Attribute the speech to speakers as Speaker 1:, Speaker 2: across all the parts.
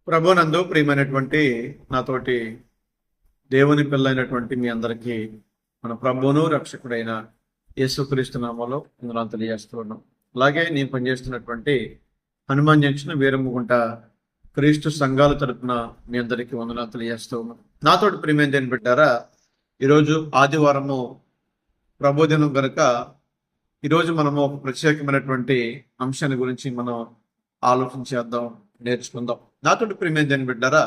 Speaker 1: ప్రభునందు ప్రియమైనటువంటి నాతోటి దేవుని పిల్లైనటువంటి మీ అందరికీ మన ప్రభువును రక్షకుడైన యేసుక్రీస్తు నామములో వందనాలు తెలియజేస్తూ ఉన్నాం. అలాగే నేను పనిచేస్తున్నటువంటి హనుమాన్ జంక్షన్ వీరమ్మగుంట క్రీస్తు సంఘాల తరపున మీ అందరికీ వందనాలు తెలియజేస్తూ ఉన్నాం. నాతోటి ప్రియమైన దేని పెట్టారా, ఈరోజు ఆదివారము ప్రభుదినం కనుక ఈరోజు మనము ఒక ప్రత్యేకమైనటువంటి అంశాన్ని గురించి మనం ఆలోచించేద్దాం, నేర్చుకుందాం. నాతోటి ప్రియమైన దేని బిడ్డారా,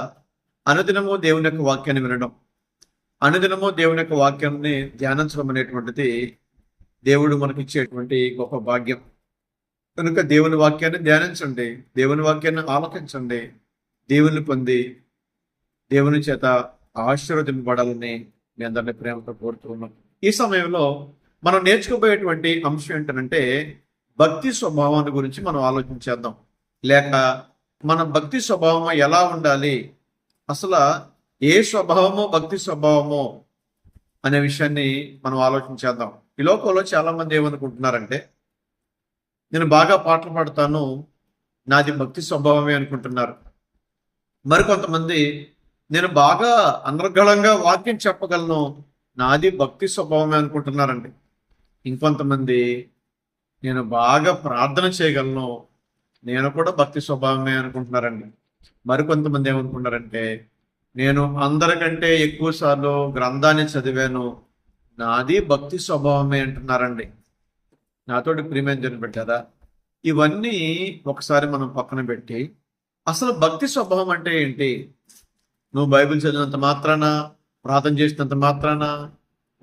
Speaker 1: అనుదినము దేవుని యొక్క వాక్యాన్ని వినడం, అనుదినము దేవుని యొక్క వాక్యాన్ని ధ్యానించడం అనేటువంటిది దేవుడు మనకి ఇచ్చేటువంటి గొప్ప భాగ్యం. కనుక దేవుని వాక్యాన్ని ధ్యానించండి, దేవుని వాక్యాన్ని ఆలకించండి, దేవుని పొంది దేవుని చేత ఆశీర్వదింపబడాలని మీ అందరినీ ప్రేమతో కోరుతూ ఉన్నాం. ఈ సమయంలో మనం నేర్చుకోబోయేటువంటి అంశం ఏంటంటే భక్తి స్వభావాన్ని గురించి మనం ఆలోచించేద్దాం. లేక మన భక్తి స్వభావం ఎలా ఉండాలి, అసలు ఏ స్వభావమో భక్తి స్వభావమో అనే విషయాన్ని మనం ఆలోచించేద్దాం. ఈ లోకంలో చాలా మంది ఏమనుకుంటున్నారంటే, నేను బాగా పాటలు పాడతాను, నాది భక్తి స్వభావమే అనుకుంటున్నారు. మరికొంతమంది నేను బాగా అనర్గళంగా వాక్యం చెప్పగలను, నాది భక్తి స్వభావమే అనుకుంటున్నారండి. ఇంకొంతమంది నేను బాగా ప్రార్థన చేయగలను, నేను కూడా భక్తి స్వభావమే అనుకుంటున్నారండి. మరికొంతమంది ఏమనుకుంటున్నారంటే, నేను అందరికంటే ఎక్కువ సార్లు గ్రంథాన్ని చదివాను, నాది భక్తి స్వభావమే అంటున్నారండి. నాతోటి ప్రియమైన పెట్టారా, ఇవన్నీ ఒకసారి మనం పక్కన పెట్టి అసలు భక్తి స్వభావం అంటే ఏంటి? నువ్వు బైబిల్ చదివినంత మాత్రాన, ప్రార్థన చేసినంత మాత్రాన,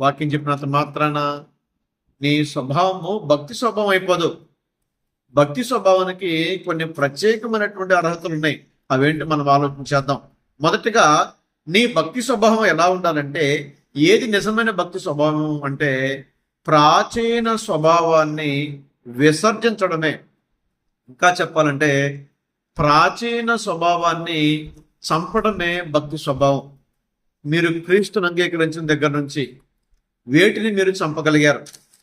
Speaker 1: వాక్యం చెప్పినంత మాత్రాన నీ స్వభావము భక్తి స్వభావం అయిపోదు. భక్తి స్వభావానికి కొన్ని ప్రత్యేకమైనటువంటి అర్హతలు ఉన్నాయి. అవేంటి మనం ఆలోచించేద్దాం. మొదటిగా నీ భక్తి స్వభావం ఎలా ఉండాలంటే, ఏది నిజమైన భక్తి స్వభావం అంటే ప్రాచీన స్వభావాన్ని విసర్జించడమే. ఇంకా చెప్పాలంటే ప్రాచీన స్వభావాన్ని చంపడమే భక్తి స్వభావం. మీరు క్రీస్తుని అంగీకరించిన దగ్గర నుంచి వేటిని మీరు చంపగలిగారు?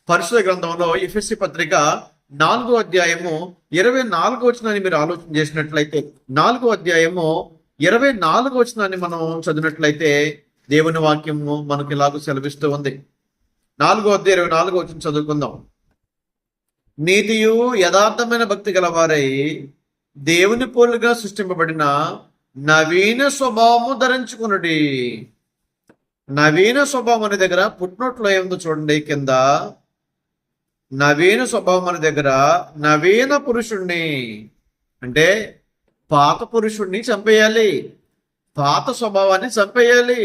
Speaker 1: పరిశుద్ధ గ్రంథంలో ఎఫెసీ పత్రిక 4వ అధ్యాయము 24వ వచనాన్ని మీరు ఆలోచన చేసినట్లయితే, 4వ అధ్యాయము 24వ వచనాన్ని మనం చదివినట్లయితే దేవుని వాక్యము మనకి ఇలాగూ సెలవిస్తూ ఉంది. 4వ అధ్యాయం 24వ వచనం చదువుకుందాం. నీతియు యథార్థమైన భక్తి గలవారై దేవుని పోలుగా సృష్టింపబడిన నవీన స్వభావము ధరించుకునుడి. నవీన స్వభావం అనే దగ్గర పుట్టినట్లో ఏముందో చూడండి. కింద నవీన స్వభావం అనే దగ్గర నవీన పురుషుణ్ణి అంటే పాత పురుషుణ్ణి చంపేయాలి, పాత స్వభావాన్ని చంపేయాలి.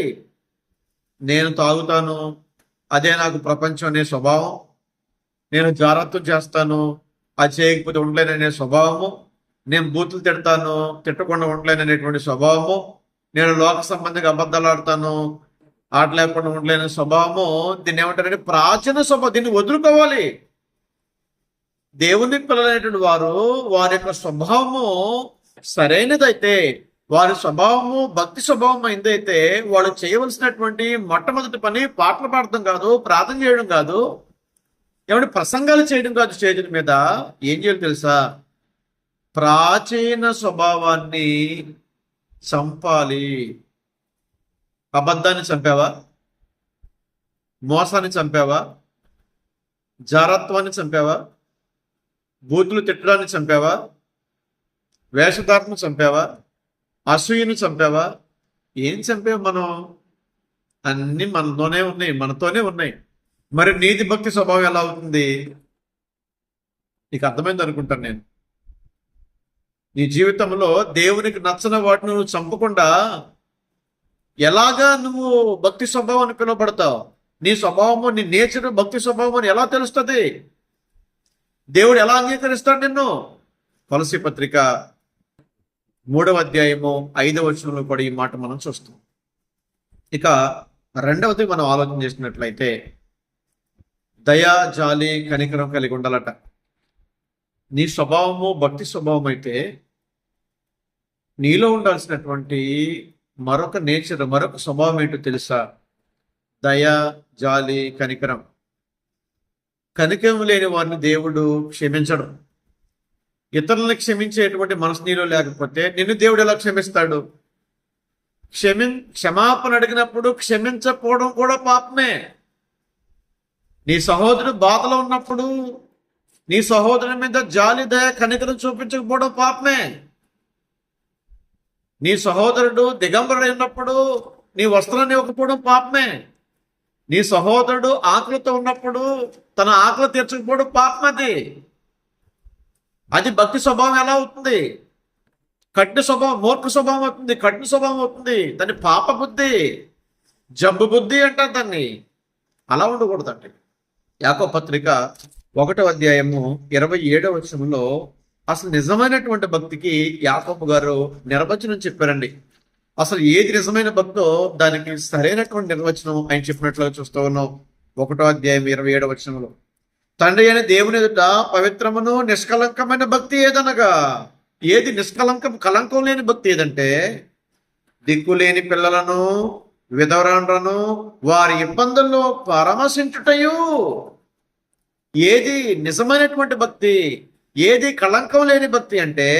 Speaker 1: నేను తాగుతాను, అదే నాకు ప్రపంచం అనే స్వభావం. నేను జాగ్రత్త చేస్తాను, అది చేయకపోతే ఉండలేననే స్వభావము. నేను బూతులు తిడతాను, తిట్టకుండా ఉండలేననేటువంటి స్వభావము. నేను లోక సంబంధిగా అబద్ధాలు ఆడతాను, ఆట లేకుండా ఉండలేని స్వభావము. దీన్ని ఏమంటారంటే ప్రాచీన స్వభావం. దీన్ని వదులుకోవాలి. దేవుని పిల్లలైనటువంటి వారు వారి యొక్క స్వభావము సరైనదైతే, వారి స్వభావము భక్తి స్వభావం అయిందైతే, వాళ్ళు చేయవలసినటువంటి మొట్టమొదటి పని పాటలు పాడటం కాదు, ప్రార్థన చేయడం కాదు, ఏమంటే ప్రసంగాలు చేయడం కాదు. స్టేజ్ మీద ఏం చేయాలి తెలుసా? ప్రాచీన స్వభావాన్ని చంపాలి. అబద్ధాన్ని చంపావా? మోసాన్ని చంపావా? జారత్వాన్ని చంపావా? బూతులు తిట్టడాన్ని చంపావా? వేషధారణ చంపావా? అసూయను చంపావా? ఏం చంపావు మనం? అన్నీ మనతోనే ఉన్నాయి. మరి నీతి భక్తి స్వభావం ఎలా అవుతుంది? నీకు అర్థమైంది అనుకుంటాను నేను. నీ జీవితంలో దేవునికి నచ్చని వాటిని నువ్వు చంపకుండా ఎలాగా నువ్వు భక్తి స్వభావం అని పిలువబడతావు? నీ స్వభావము, నీ నేచర్ భక్తి స్వభావం అని ఎలా తెలుస్తుంది? దేవుడు ఎలా అంగీకరిస్తాడు నిన్ను? కొలసీ పత్రిక 3వ అధ్యాయము 5వ వచనంలో కూడా ఈ మాట మనం చూస్తాం. ఇక రెండవది మనం ఆలోచన చేసినట్లయితే, దయా, జాలి, కనికరం కలిగి ఉండాలట. నీ స్వభావము భక్తి స్వభావం అయితే నీలో ఉండాల్సినటువంటి మరొక నేచర్, మరొక స్వభావం ఏంటో తెలుసా? దయ, జాలి, కనికరం. కనికరం లేని వారిని దేవుడు క్షమించడం. ఇతరులను క్షమించేటువంటి మనసు నీలో లేకపోతే నిన్ను దేవుడు ఎలా క్షమిస్తాడు? క్షమాపణ అడిగినప్పుడు క్షమించకపోవడం కూడా పాపమే. నీ సహోదరుడు బాధలో ఉన్నప్పుడు నీ సహోదరుని మీద జాలి, దయ, కనికరం చూపించకపోవడం పాపమే. నీ సహోదరుడు దిగంబరుడు అయినప్పుడు నీ వస్త్రాన్ని ఇవ్వకపోవడం పాపమే. నీ సహోదరుడు ఆకలితో ఉన్నప్పుడు తన ఆకలి తీర్చకపోవడం పాపం. అది భక్తి స్వభావం ఎలా అవుతుంది? కఠిన స్వభావం, మూర్ఖ స్వభావం అవుతుంది, కఠిన స్వభావం అవుతుంది. దాన్ని పాప బుద్ధి, జబ్బు బుద్ధి అంటారు దాన్ని. అలా ఉండకూడదండి. యాకోబు పత్రిక 1వ అధ్యాయము 27వ వచనంలో అసలు నిజమైనటువంటి భక్తికి యాకోబు గారు నిర్వచనం చెప్పారండి. అసలు ఏది నిజమైన భక్తో దానికి సరైనటువంటి నిర్వచనం ఆయన చెప్పినట్లుగా చూస్తూ ఉన్నాం. 1వ అధ్యాయం 27వ వచనంలో, తండ్రి అయిన దేవుని ఎదుట పవిత్రమును నిష్కలంకమైన భక్తి ఏదనగా, ఏది కలంకం లేని భక్తి ఏదంటే, దిక్కులేని పిల్లలను, విధవరాండ్రను వారి ఇబ్బందుల్లో పరామర్శించుటయు. ఏది నిజమైనటువంటి భక్తి, ఏది కళంకం లేని భక్తి అంటే,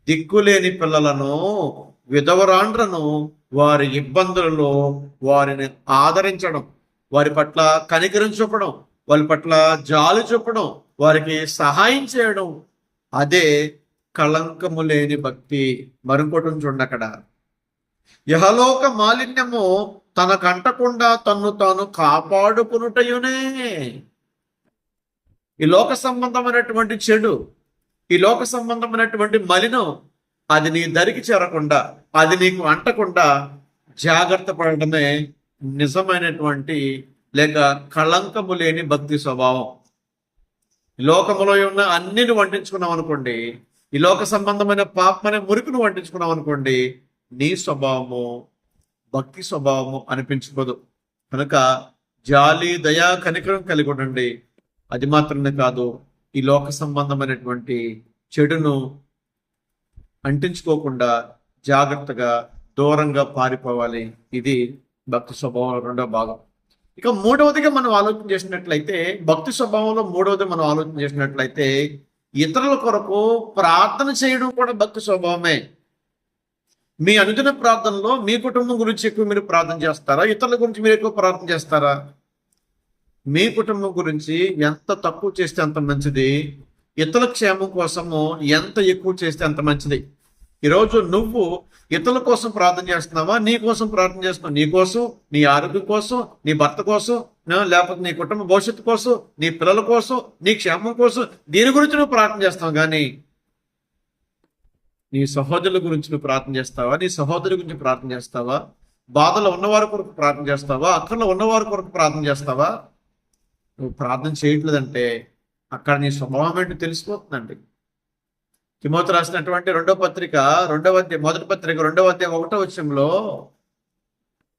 Speaker 1: దిక్కులేని పిల్లలను, విధవరాండ్రను వారి ఇబ్బందులలో వారిని ఆదరించడం, వారి పట్ల కనికరం చూపడం, వారి పట్ల జాలి చూపడం, వారికి సహాయం చేయడం, అదే కళంకము లేని భక్తి. మరొకటి చూడండి అక్కడ, యహలోక మాలిన్యము తనకంటకుండా తన్ను తాను కాపాడుకునుటయునే. ఈ లోక సంబంధమైనటువంటి చెడు, ఈ లోక సంబంధమైనటువంటి మలినం అది నీ దరికి చేరకుండా, అది నీకు అంటకుండా జాగ్రత్త పడటమే నిజమైనటువంటి లేక కళంకము లేని భక్తి స్వభావం. లోకములో ఉన్న అన్నిని వంటించుకున్నాం అనుకోండి, ఈ లోక సంబంధమైన పాపమనే మురికిని వంటించుకున్నాం అనుకోండి, నీ స్వభావము భక్తి స్వభావము అనిపించుకోదు. కనుక జాలి, దయా, కనికరం కలిగి ఉండండి. అది మాత్రమే కాదు, ఈ లోక సంబంధమైనటువంటి చెడును అంటించుకోకుండా జాగ్రత్తగా దూరంగా పారిపోవాలి. ఇది భక్తి స్వభావంలో 2వ భాగం. ఇక 3వదిగా మనం ఆలోచన చేసినట్లయితే, భక్తి స్వభావంలో 3వది మనం ఆలోచన చేసినట్లయితే, ఇతరుల కొరకు ప్రార్థన చేయడం కూడా భక్తి స్వభావమే. మీ అనుదిన ప్రార్థనలో మీ కుటుంబం గురించి ఎక్కువ మీరు ప్రార్థన చేస్తారా? ఇతరుల గురించి మీరు ఎక్కువ ప్రార్థన చేస్తారా? మీ కుటుంబం గురించి ఎంత తక్కువ చేస్తే అంత మంచిది, ఇతరుల క్షేమం కోసము ఎంత ఎక్కువ చేస్తే అంత మంచిది. ఈరోజు నువ్వు ఇతరుల కోసం ప్రార్థన చేస్తున్నావా? నీ కోసం ప్రార్థన చేస్తున్నావు. నీ కోసం, నీ ఆరోగ్యం కోసం, నీ భర్త కోసం, లేకపోతే నీ కుటుంబ భవిష్యత్తు కోసం, నీ పిల్లల కోసం, నీ క్షేమం కోసం, దీని గురించి నువ్వు ప్రార్థన చేస్తావు. కానీ నీ సహోదరుల గురించి నువ్వు ప్రార్థన చేస్తావా? నీ సహోదరు గురించి ప్రార్థన చేస్తావా? బాధలో ఉన్నవారి కొరకు ప్రార్థన చేస్తావా? అక్కర్లో ఉన్నవారి కొరకు ప్రార్థన చేస్తావా? నువ్వు ప్రార్థన చేయట్లేదంటే అక్కడ నీ స్వభావం ఏంటో తెలిసిపోతుందండి. తిమోతి రాసినటువంటి 2వ పత్రిక 2వ అధ్యాయం 2వ అధ్యాయం 1వ వచనంలో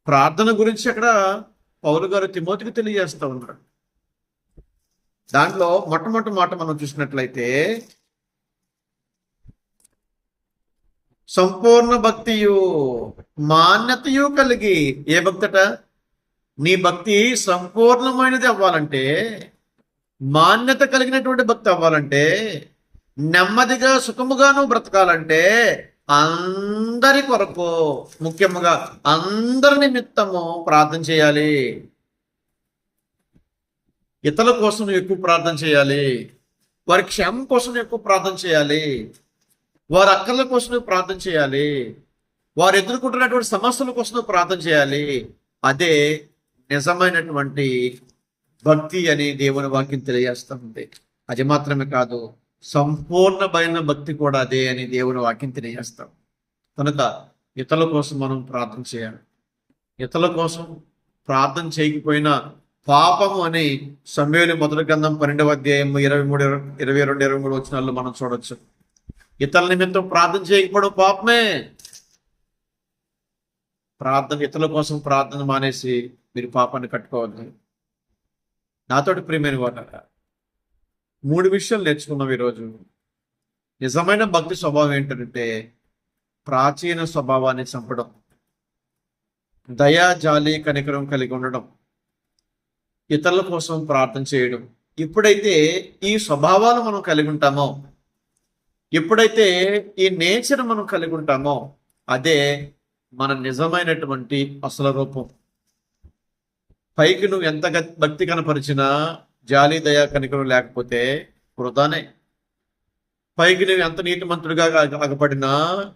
Speaker 1: ప్రార్థన గురించి అక్కడ పౌలు గారు తిమోతికి తెలియజేస్తూ ఉన్నాడు. దాంట్లో మొట్టమొదటి మాట మనం చూసినట్లయితే, సంపూర్ణ భక్తియు మాన్యతయు కలిగి. ఏ భక్తట? నీ భక్తి సంపూర్ణమైనది అవ్వాలంటే, మాన్యత కలిగినటువంటి భక్తి అవ్వాలంటే, నెమ్మదిగా సుఖముగా నువ్వు బ్రతకాలంటే, అందరి కొరకు, ముఖ్యంగా అందరి నిమిత్తము ప్రార్థన చేయాలి. ఇతరుల కోసం నువ్వు ఎక్కువ ప్రార్థన చేయాలి. వారి క్షేమం కోసం నువ్వు ఎక్కువ ప్రార్థన చేయాలి. వారి అక్కర్ల కోసం నువ్వు ప్రార్థన చేయాలి. వారు ఎదుర్కొంటున్నటువంటి సమస్యల కోసం నువ్వు ప్రార్థన చేయాలి. అదే నిజమైనటువంటి భక్తి అని దేవుని వాక్యం తెలియజేస్తూ ఉంది. అది మాత్రమే కాదు, సంపూర్ణమైన భక్తి కూడా అదే అని దేవుని వాక్యం తెలియజేస్తాం. కనుక ఇతరుల కోసం మనం ప్రార్థన చేయాలి. ఇతరుల కోసం ప్రార్థన చేయకపోయినా పాపము అని సమూయేలు మొదటి గ్రంథం 12వ అధ్యాయం 22-23 వచనాల్లో మనం చూడొచ్చు. ఇతరుల నిమిత్తం ప్రార్థన చేయకపోవడం పాపమే. ఇతరుల కోసం ప్రార్థన మానేసి మీరు పాపాన్ని కట్టుకోవద్దు. నాతోటి ప్రియమైన వాటారా, 3 విషయాలు నేర్చుకున్నాం ఈరోజు. నిజమైన భక్తి స్వభావం ఏంటంటే, ప్రాచీన స్వభావాన్ని చంపడం, దయా, జాలి, కనికరం కలిగి ఉండడం, ఇతరుల కోసం ప్రార్థన చేయడం. ఎప్పుడైతే ఈ స్వభావాలు మనం కలిగి ఉంటామో, ఎప్పుడైతే ఈ నేచర్ మనం కలిగి ఉంటామో అదే మన నిజమైనటువంటి అసలు రూపం. పైకి నువ్వు ఎంత భక్తి కనపరిచినా జాలి దయా కనికరం లేకపోతే వృధానే. పైకి నువ్వు ఎంత నీతిమంతుడిగా అగపడినా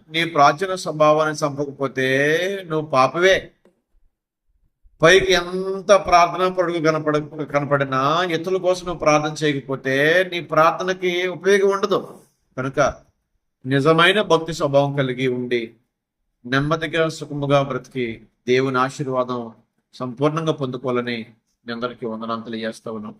Speaker 1: నీ ప్రాచీన స్వభావాన్ని చంపకపోతే నువ్వు పాపవే. పైకి ఎంత ప్రార్థనా పరుగు కనపడినా ఇతరుల కోసం నువ్వు ప్రార్థన చేయకపోతే నీ ప్రార్థనకి ఉపయోగం ఉండదు. కనుక నిజమైన భక్తి స్వభావం కలిగి ఉండి నెమ్మదిగా సుఖముగా బ్రతికి దేవుని ఆశీర్వాదం సంపూర్ణంగా పొందుకోవాలని మీ అందరికీ వందనాలు తెలియజేస్తా ఉన్నాం.